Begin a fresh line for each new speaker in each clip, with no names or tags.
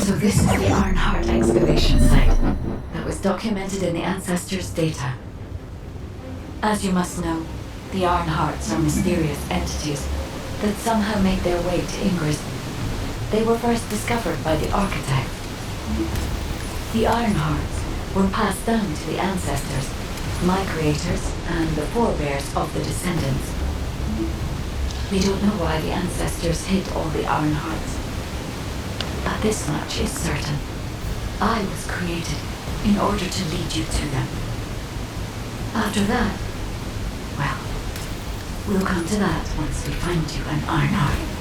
So this is the Ironheart excavation site that was documented in the Ancestors' data. As you must know, the Ironhearts are mysterious entities that somehow made their way to Ingress. They were first discovered by the Architect. The Ironhearts were passed down to the Ancestors, my creators, and the forebears of the Descendants. We don't know why the Ancestors hid all the Ironhearts, but this much is certain. I was created in order to lead you to them. After that, well, we'll come to that once we find you an Ironheart.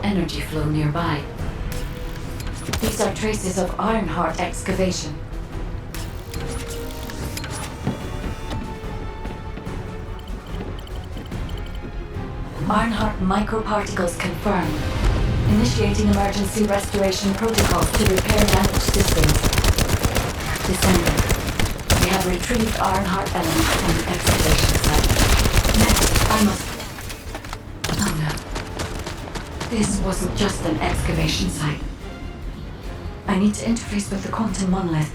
Energy flow nearby. These are traces of Ironheart excavation. Ironheart microparticles confirmed. Initiating emergency restoration protocols to repair damaged systems. Descendant, we have retrieved Ironheart elements from the excavation site. Next, I must... Oh no. This wasn't just an excavation site. I need to interface with the quantum monolith,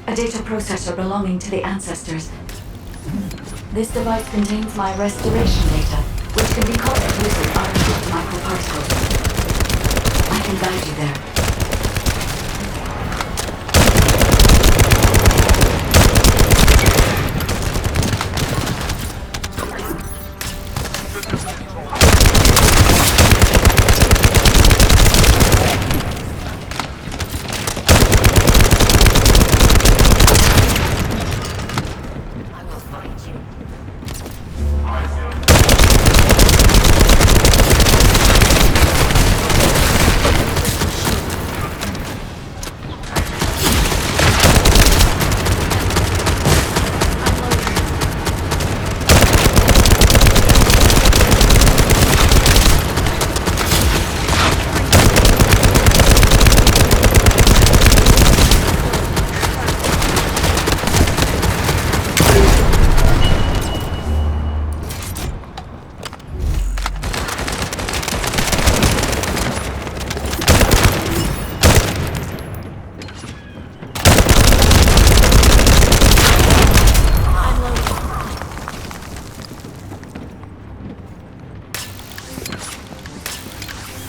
a data processor belonging to the Ancestors. This device contains my restoration data, which can be copied using Ironheart microparticles. I can guide you there.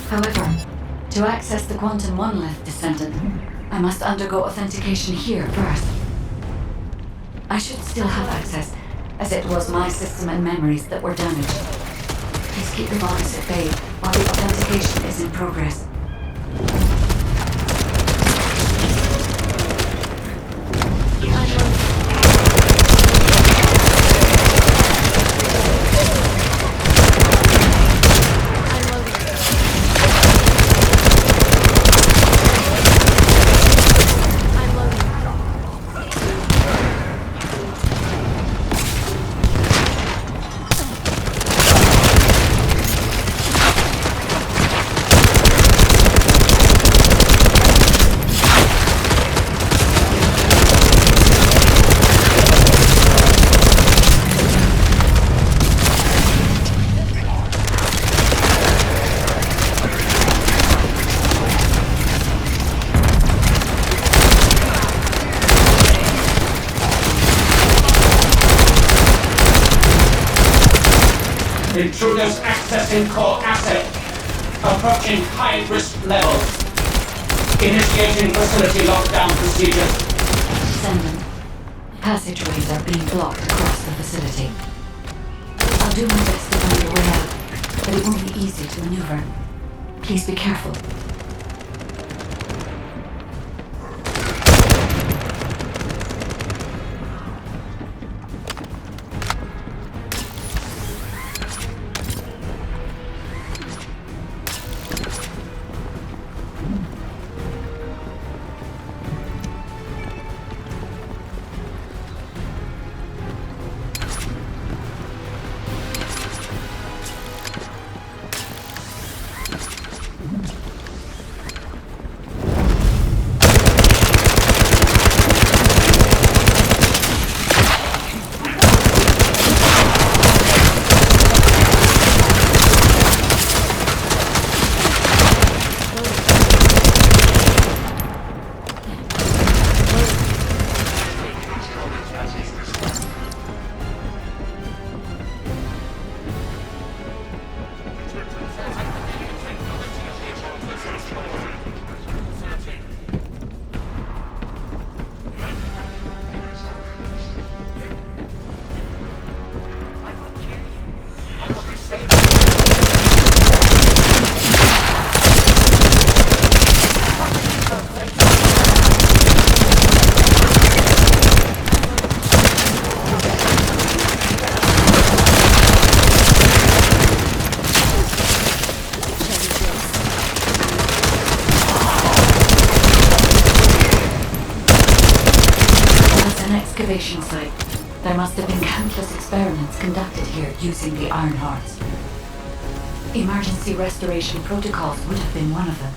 However, to access the quantum monolith, Descendant, I must undergo authentication here first. I should still have access, as it was my system and memories that were damaged. Please keep the box at bay while the authentication is in progress.
Intruders accessing core asset. Approaching high-risk levels. Initiating facility lockdown procedures.
Send them. Passageways are being blocked across the facility. I'll do my best to find a way out, but it won't be easy to maneuver. Please be careful. Excavation site. There must have been countless experiments conducted here using the iron hearts. Emergency restoration protocols would have been one of them.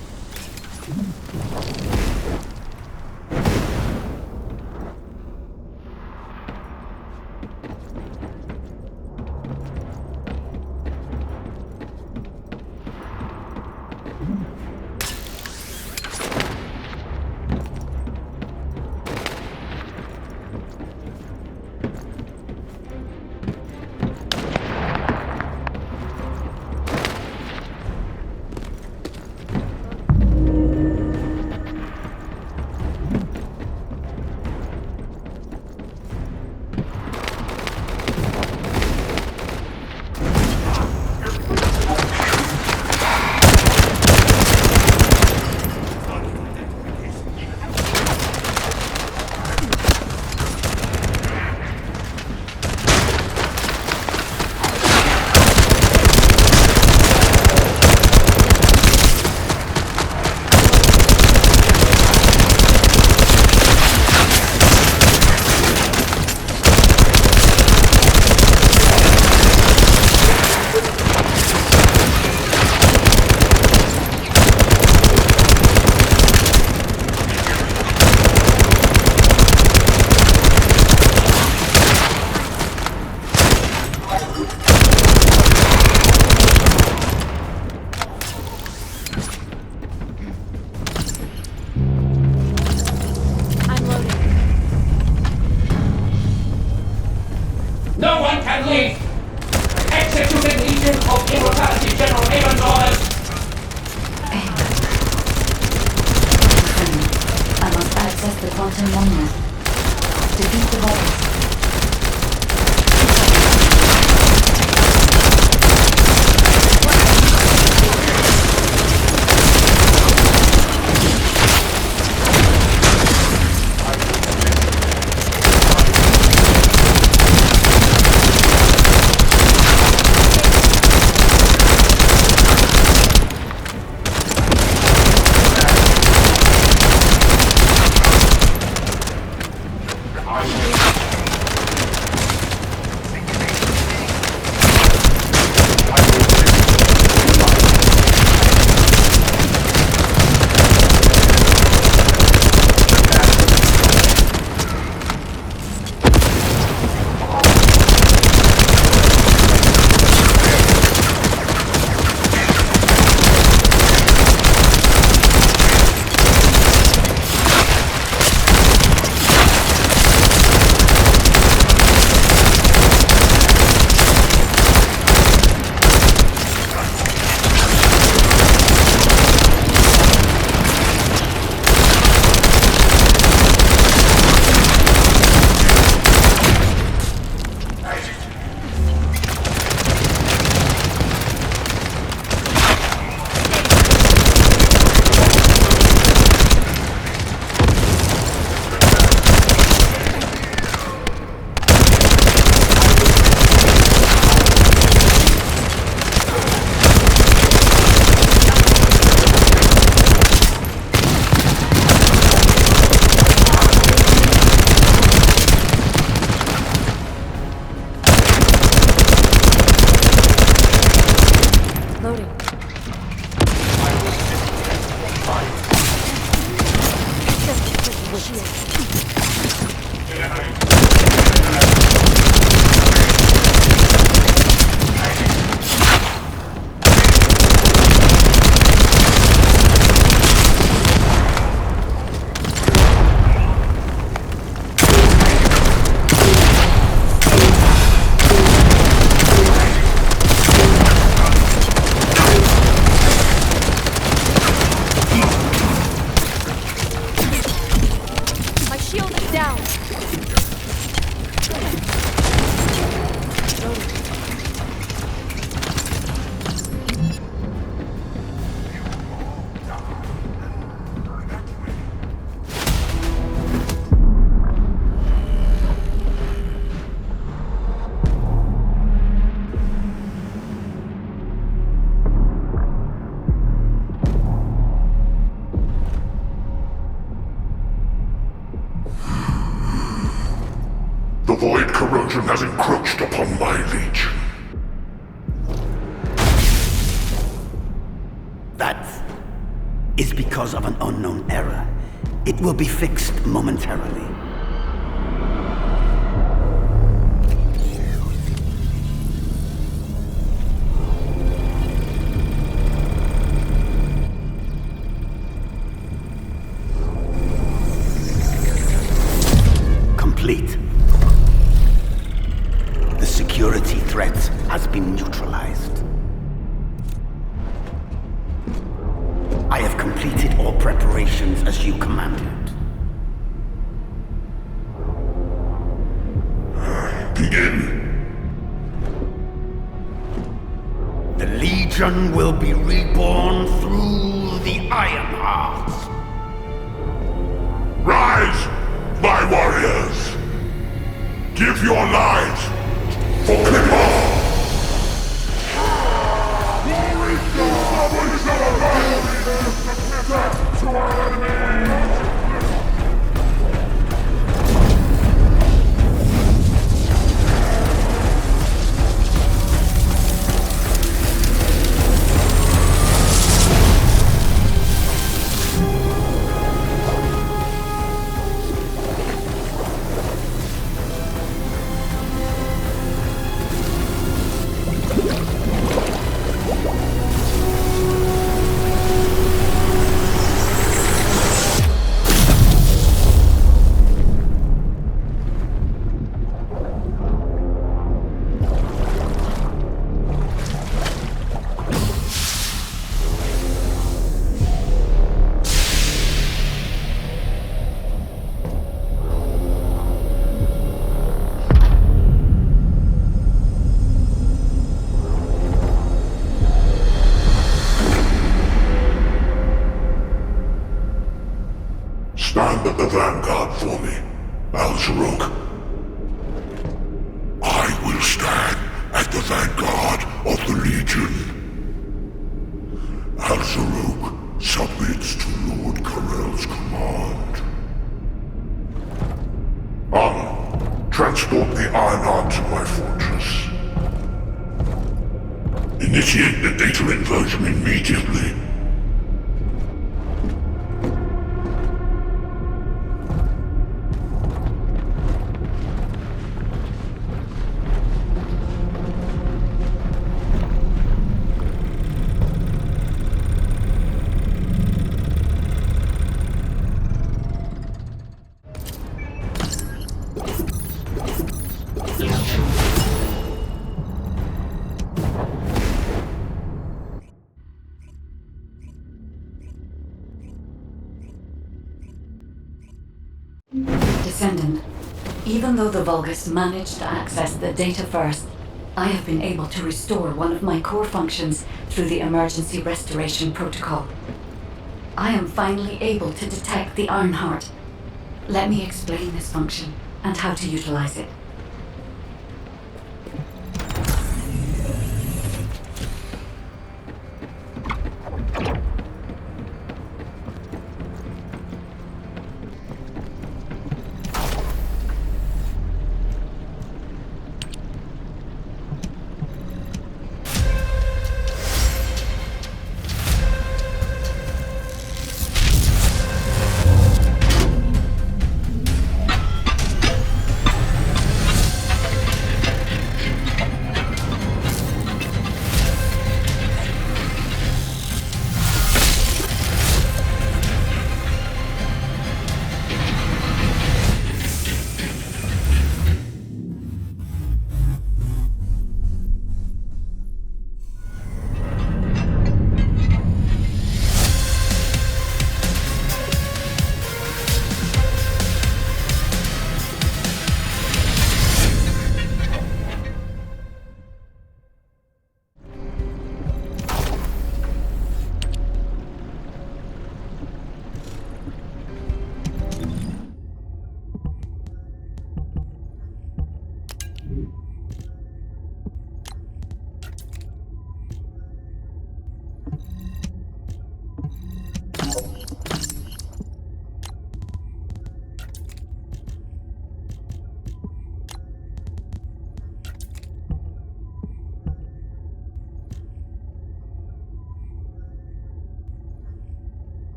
No one can leave! Executing Legion of Immortality General Haven's orders!
I must access the quantum monument. Defeat the bodies.
shield. My shield is down.
The void corrosion has encroached upon my legion.
That is because of an unknown error. It will be fixed momentarily. Complete. The security threat has been neutralized. I have completed all preparations as you commanded.
Begin.
The Legion will be reborn through the Iron Heart.
Rise, my warriors! Give your lives for Clipper! Stand at the vanguard for me, Al-Zaruk. I will stand at the vanguard of the Legion. Al-Zaruk submits to Lord Karel's command. Transport the Ironheart to my fortress. Initiate the data inversion immediately.
Descendant, even though the Vulgus managed to access the data first, I have been able to restore one of my core functions through the emergency restoration protocol. I am finally able to detect the Ironheart. Let me explain this function and how to utilize it.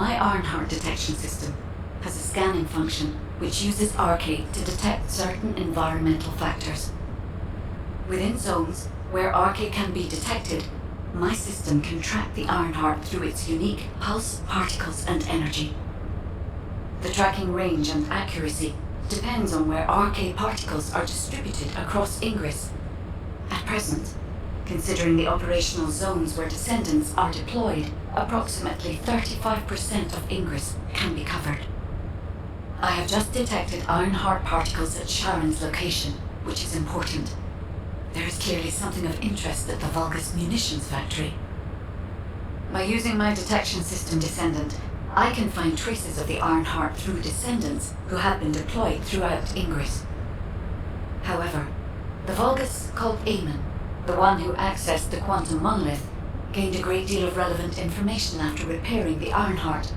My Ironheart detection system has a scanning function which uses Arcade to detect certain environmental factors. Within zones where Arcade can be detected, my system can track the Ironheart through its unique pulse, particles, and energy. The tracking range and accuracy depends on where Arcade particles are distributed across Ingress. At present, considering the operational zones where descendants are deployed, approximately 35% of Ingress can be covered. I have just detected Ironheart particles at Sharon's location, which is important. There is clearly something of interest at the Vulgus munitions factory. By using my detection system Descendant, I can find traces of the Ironheart through descendants who have been deployed throughout Ingress. However, the Vulgus called Amon, the one who accessed the quantum monolith, gained a great deal of relevant information after repairing the Ironheart.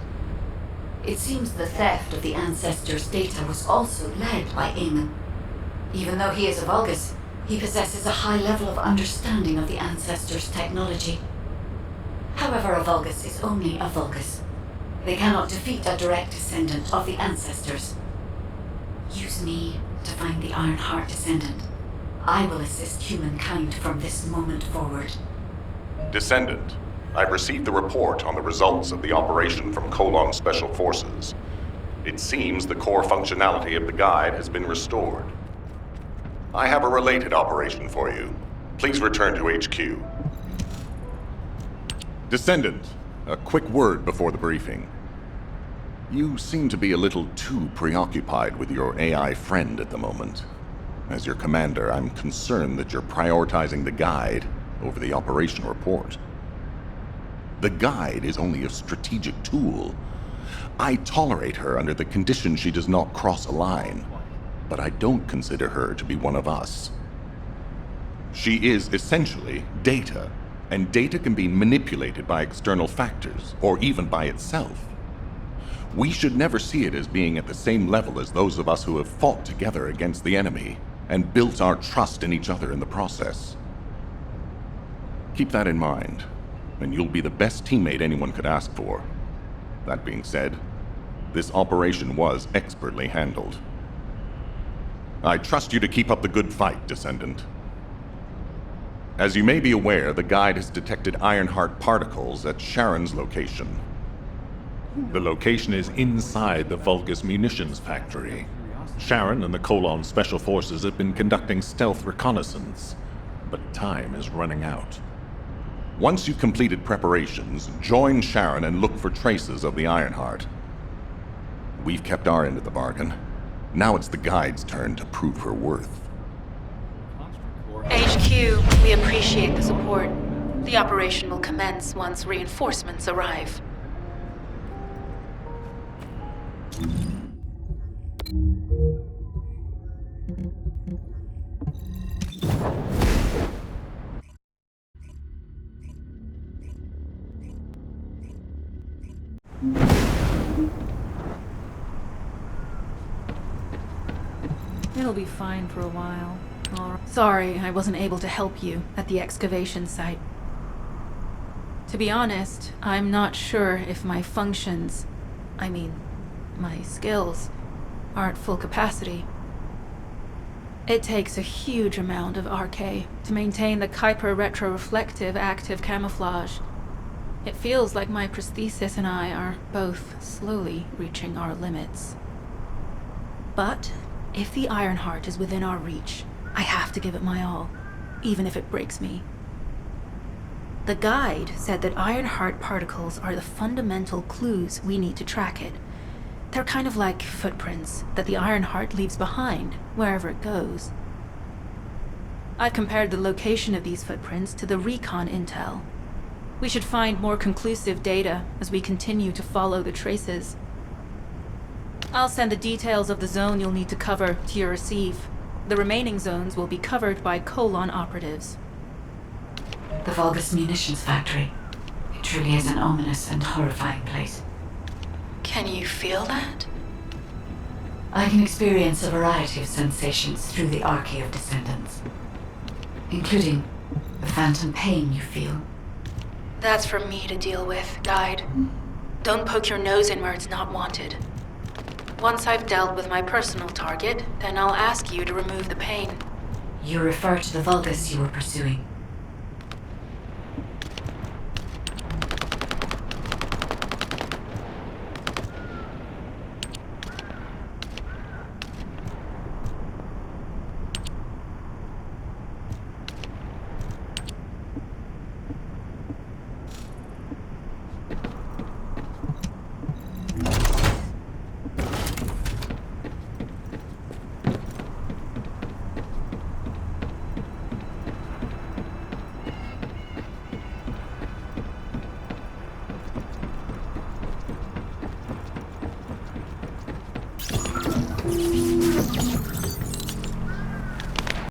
It seems the theft of the Ancestors' data was also led by Amon. Even though he is a Vulgus, he possesses a high level of understanding of the Ancestors' technology. However, a Vulgus is only a Vulgus. They cannot defeat a direct descendant of the Ancestors. Use me to find the Ironheart descendant. I will assist humankind from this moment forward.
Descendant, I've received the report on the results of the operation from Colon Special Forces. It seems the core functionality of the guide has been restored. I have a related operation for you. Please return to HQ.
Descendant, a quick word before the briefing. You seem to be a little too preoccupied with your AI friend at the moment. As your commander, I'm concerned that you're prioritizing the guide over the operation report. The guide is only a strategic tool. I tolerate her under the condition she does not cross a line, but I don't consider her to be one of us. She is essentially data, and data can be manipulated by external factors, or even by itself. We should never see it as being at the same level as those of us who have fought together against the enemy and built our trust in each other in the process. Keep that in mind, and you'll be the best teammate anyone could ask for. That being said, this operation was expertly handled. I trust you to keep up the good fight, Descendant. As you may be aware, the guide has detected Ironheart particles at Sharon's location. The location is inside the Vulgus munitions factory. Sharon and the Colon Special Forces have been conducting stealth reconnaissance, but time is running out. Once you've completed preparations, join Sharon and look for traces of the Ironheart. We've kept our end of the bargain. Now it's the Guide's turn to prove her worth.
HQ, we appreciate the support. The operation will commence once reinforcements arrive.
It'll be fine for a while. Sorry, I wasn't able to help you at the excavation site. To be honest, I'm not sure if my functions, my skills, are at full capacity. It takes a huge amount of RK to maintain the Kuiper retroreflective active camouflage. It feels like my prosthesis and I are both slowly reaching our limits. But if the Ironheart is within our reach, I have to give it my all, even if it breaks me. The Guide said that Ironheart particles are the fundamental clues we need to track it. They're kind of like footprints that the Ironheart leaves behind, wherever it goes. I've compared the location of these footprints to the recon intel. We should find more conclusive data as we continue to follow the traces. I'll send the details of the zone you'll need to cover to your receive. The remaining zones will be covered by Colon operatives.
The Vulgus munitions factory. It truly is an ominous and horrifying place.
Can you feel that?
I can experience a variety of sensations through the archy of descendants, including the phantom pain you feel.
That's for me to deal with, Guide. Don't poke your nose in where it's not wanted. Once I've dealt with my personal target, then I'll ask you to remove the pain.
You refer to the Vulgus you were pursuing.